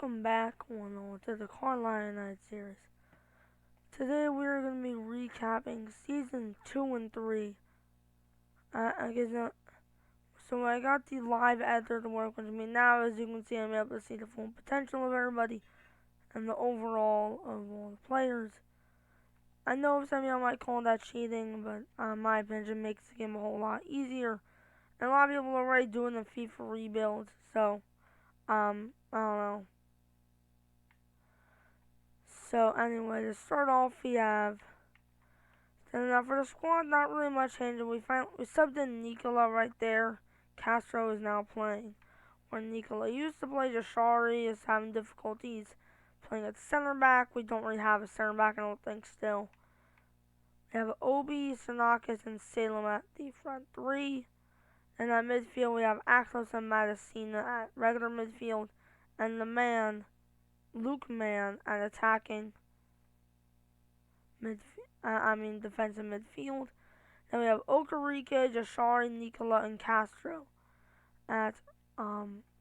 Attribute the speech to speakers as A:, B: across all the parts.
A: welcome back to the Carlisle United series. Today we are going to be recapping season 2 and 3. So I got the live editor to work with me now. As you can see, I'm able to see the full potential of everybody and the overall of all the players. I know some of y'all might call that cheating, but my opinion makes the game a whole lot easier. And a lot of people are already doing the FIFA rebuild, so I don't know. So anyway, to start off, we have. And now for the squad, not really much changing. We subbed in Nicola right there. Castro is now playing. Where Nicola used to play, Jashari is having difficulties playing at center back. We don't really have a center back, I don't think, still. We have Obi, Sanakis, and Salem at the front three. And at midfield, we have Axos and Madisina at regular midfield. And the man, Luke Man, at attacking defensive midfield. Then we have Okarika, Jashari, Nicola, and Castro at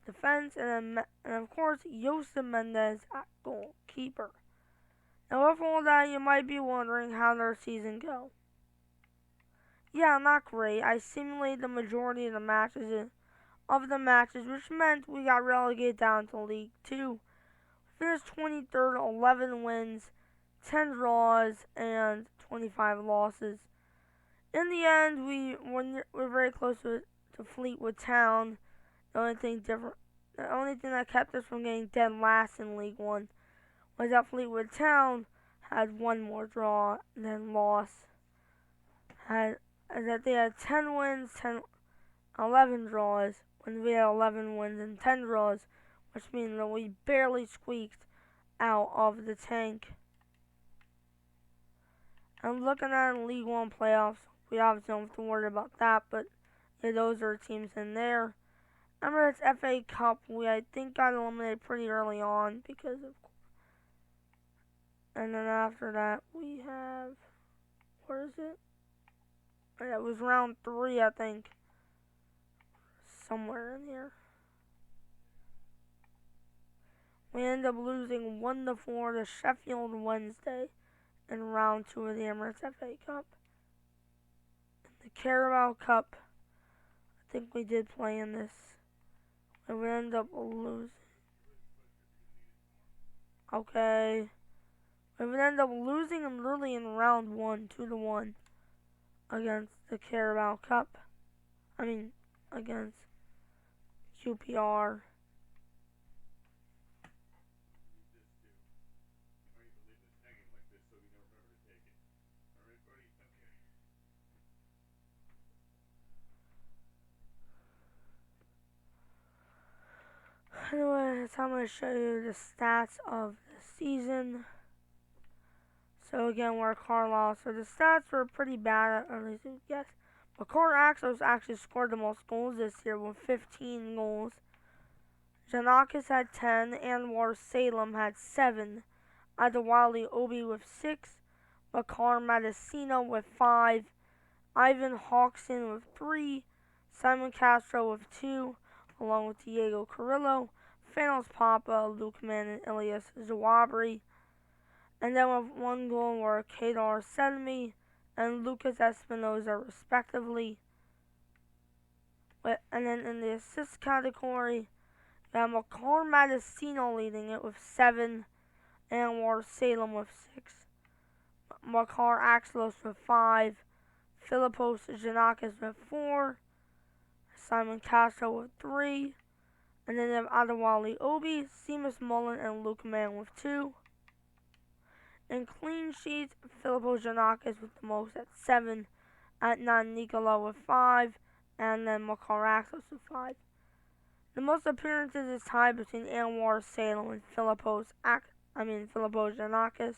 A: defense, and of course Josep Mendez at goalkeeper. Now with all that, you might be wondering how their season go. Yeah, not great. I simulated the majority of the matches, which meant we got relegated down to League 2. We finished 23rd, 11 wins, 10 draws, and 25 losses. In the end, we're very close to Fleetwood Town. The only thing that kept us from getting dead last in League 1 was that Fleetwood Town had one more draw than loss. They had 10 wins, 11 draws, when we had 11 wins and 10 draws, which means that we barely squeaked out of the tank. And looking at League 1 playoffs, we obviously don't have to worry about that, but yeah, those are teams in there. Emirates FA Cup, I think got eliminated pretty early on because of. And then after that, we have. Where is it? Yeah, it was round 3, I think. Somewhere in here. We ended up losing 1-4 to Sheffield Wednesday in round 2 of the Emirates FA Cup. In the Carlisle Cup, I think we did play in this. And we ended up losing. Okay. We would end up losing literally in round 1, 2-1 against the Carlisle Cup. Against QPR. Anyway, I'm going to show you the stats of the season. So again, we're Carlisle. So the stats were pretty bad, at least I guess. But Axos actually scored the most goals this year with 15 goals. Janakis had 10, Anwar Salem had 7. Adewale Obi with 6. Bakar Madisino with 5. Ivan Hawkson with 3. Simon Castro with 2, along with Diego Carrillo. Fanos Papa, Luke Man, and Elias Zawabri. And then with 1 goal were Kadar Sedmi and Lucas Espinoza, respectively. And then in the assist category, we have Makar Madisino leading it with 7, Anwar Salem with 6, Makar Axlos with 5, Philippos Janakis with 4, Simon Castro with 3, and then they have Adewale Obi, Seamus Mullen, and Luke Mann with 2. In clean sheets, Philippos Janakis with the most at 7, at 9 Nicola with 5, and then Makar Axlos with 5. The most appearances is tied between Anwar Salem and Philippos Janakis.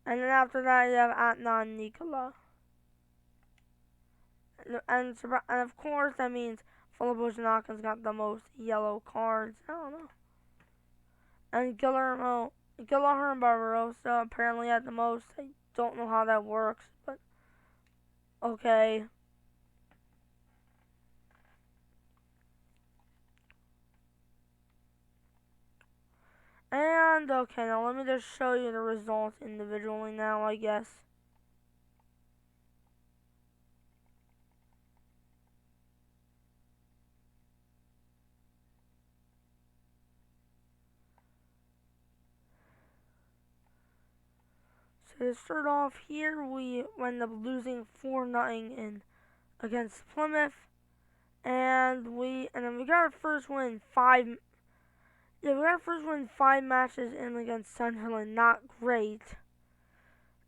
A: And then after that, you have Atnan Nicola. And of course, that means Philippos Janakis got the most yellow cards. I don't know. And Guillermo Barbarossa apparently had the most. I don't know how that works, but okay. And, okay, now let me just show you the results individually now, I guess. So to start off here, we ended up losing 4-0 in against Plymouth, and then we got our first win in five. Yeah, we got our first win in 5 matches in against Sunderland. Not great.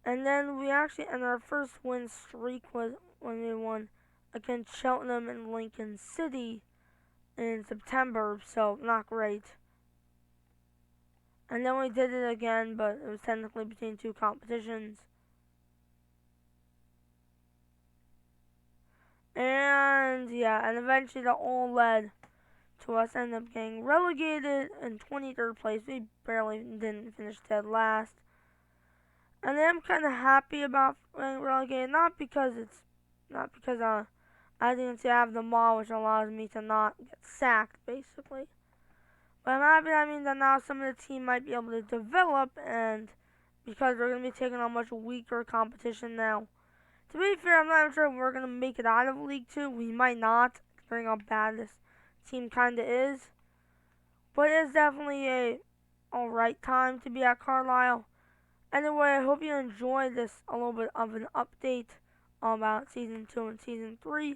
A: And then our first win streak was when we won against Cheltenham and Lincoln City in September. So not great. And then we did it again, but it was technically between 2 competitions. And yeah, and eventually that all led to us ending up getting relegated in 23rd place. We barely didn't finish dead last. And I'm kind of happy about getting relegated, not because as you can see, I have the mall, which allows me to not get sacked, basically. But I'm happy that means that now some of the team might be able to develop, and because we're going to be taking on much weaker competition now. To be fair, I'm not even sure if we're going to make it out of League 2. We might not, considering how bad this team kind of is. But it's definitely a alright time to be at Carlisle. Anyway, I hope you enjoyed this a little bit of an update about Season 2 and Season 3.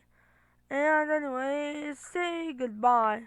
A: And anyway, say goodbye.